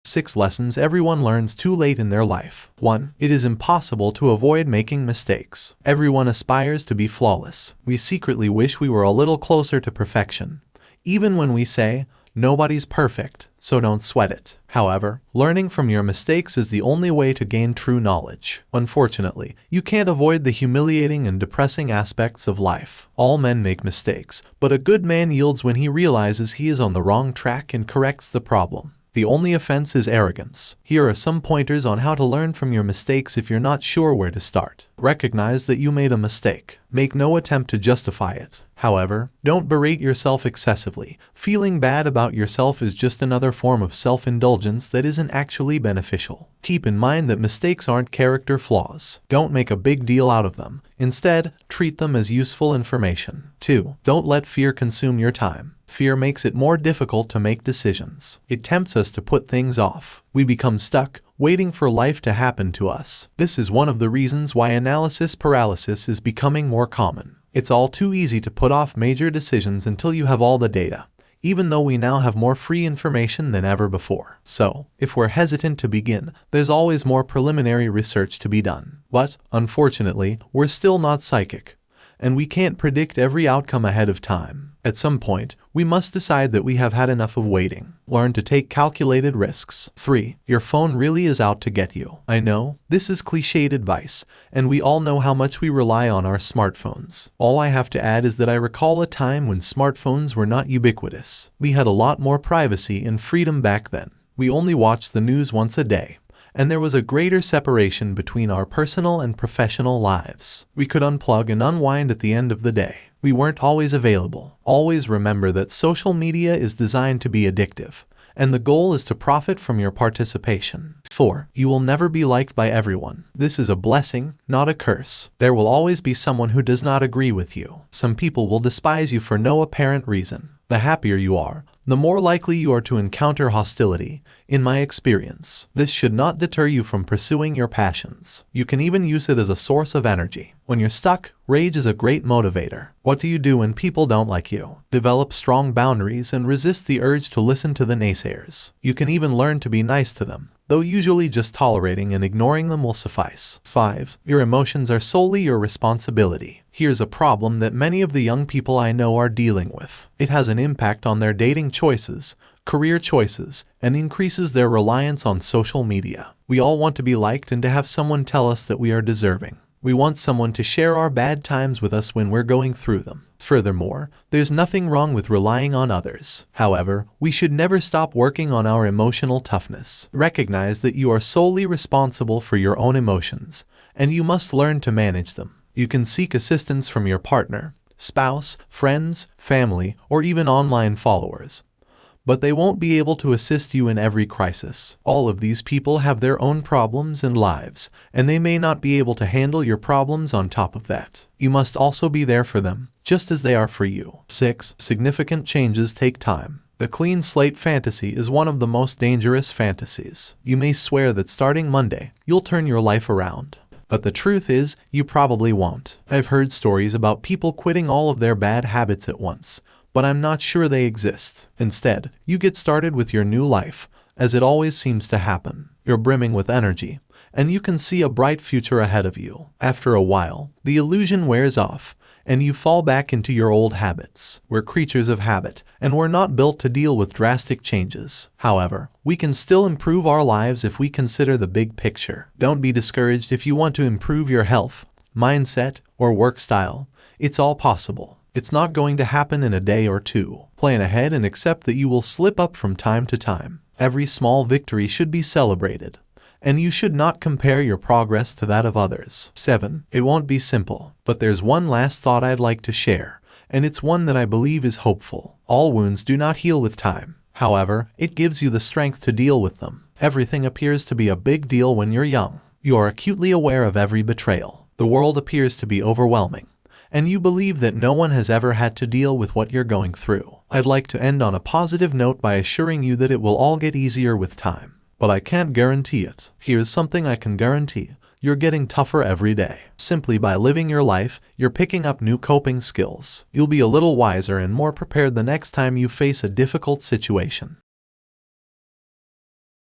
6 lessons everyone learns too late in their life. 1. It is impossible to avoid making mistakes. Everyone aspires to be flawless. We secretly wish we were a little closer to perfection. Even when we say, nobody's perfect, so don't sweat it. However, learning from your mistakes is the only way to gain true knowledge. Unfortunately, you can't avoid the humiliating and depressing aspects of life. All men make mistakes, but a good man yields when he realizes he is on the wrong track and corrects the problem. The only offense is arrogance. Here are some pointers on how to learn from your mistakes if you're not sure where to start. Recognize that you made a mistake. Make no attempt to justify it. However, don't berate yourself excessively. Feeling bad about yourself is just another form of self-indulgence that isn't actually beneficial. Keep in mind that mistakes aren't character flaws. Don't make a big deal out of them. Instead, treat them as useful information. 2. Don't let fear consume your time. Fear makes it more difficult to make decisions. It tempts us to put things off. We become stuck, waiting for life to happen to us. This is one of the reasons why analysis paralysis is becoming more common. It's all too easy to put off major decisions until you have all the data, even though we now have more free information than ever before. So, if we're hesitant to begin, there's always more preliminary research to be done. But, unfortunately, we're still not psychic, and we can't predict every outcome ahead of time. At some point, we must decide that we have had enough of waiting. Learn to take calculated risks. 3. Your phone really is out to get you. I know, this is cliched advice, and we all know how much we rely on our smartphones. All I have to add is that I recall a time when smartphones were not ubiquitous. We had a lot more privacy and freedom back then. We only watched the news once a day, and there was a greater separation between our personal and professional lives. We could unplug and unwind at the end of the day. We weren't always available. Always remember that social media is designed to be addictive, and the goal is to profit from your participation. 4. You will never be liked by everyone. This is a blessing, not a curse. There will always be someone who does not agree with you. Some people will despise you for no apparent reason. The happier you are, the more likely you are to encounter hostility. In my experience, this should not deter you from pursuing your passions. You can even use it as a source of energy. When you're stuck, rage is a great motivator. What do you do when people don't like you? Develop strong boundaries and resist the urge to listen to the naysayers. You can even learn to be nice to them, though usually just tolerating and ignoring them will suffice. 5. Your emotions are solely your responsibility. Here's a problem that many of the young people I know are dealing with. It has an impact on their dating choices, career choices, and increases their reliance on social media. We all want to be liked and to have someone tell us that we are deserving. We want someone to share our bad times with us when we're going through them. Furthermore, there's nothing wrong with relying on others. However, we should never stop working on our emotional toughness. Recognize that you are solely responsible for your own emotions, and you must learn to manage them. You can seek assistance from your partner, spouse, friends, family, or even online followers, but they won't be able to assist you in every crisis. All of these people have their own problems and lives, and they may not be able to handle your problems on top of that. You must also be there for them, just as they are for you. 6. Significant changes take time. The clean slate fantasy is one of the most dangerous fantasies. You may swear that starting Monday, you'll turn your life around, but the truth is, you probably won't. I've heard stories about people quitting all of their bad habits at once, but I'm not sure they exist. Instead, you get started with your new life, as it always seems to happen. You're brimming with energy, and you can see a bright future ahead of you. After a while, the illusion wears off, and you fall back into your old habits. We're creatures of habit, and we're not built to deal with drastic changes. However, we can still improve our lives if we consider the big picture. Don't be discouraged if you want to improve your health, mindset, or work style. It's all possible. It's not going to happen in a day or two. Plan ahead and accept that you will slip up from time to time. Every small victory should be celebrated, and you should not compare your progress to that of others. 7. It won't be simple, but there's one last thought I'd like to share, and it's one that I believe is hopeful. All wounds do not heal with time. However, it gives you the strength to deal with them. Everything appears to be a big deal when you're young. You are acutely aware of every betrayal. The world appears to be overwhelming, and you believe that no one has ever had to deal with what you're going through. I'd like to end on a positive note by assuring you that it will all get easier with time, but I can't guarantee it. Here's something I can guarantee. You're getting tougher every day. Simply by living your life, you're picking up new coping skills. You'll be a little wiser and more prepared the next time you face a difficult situation.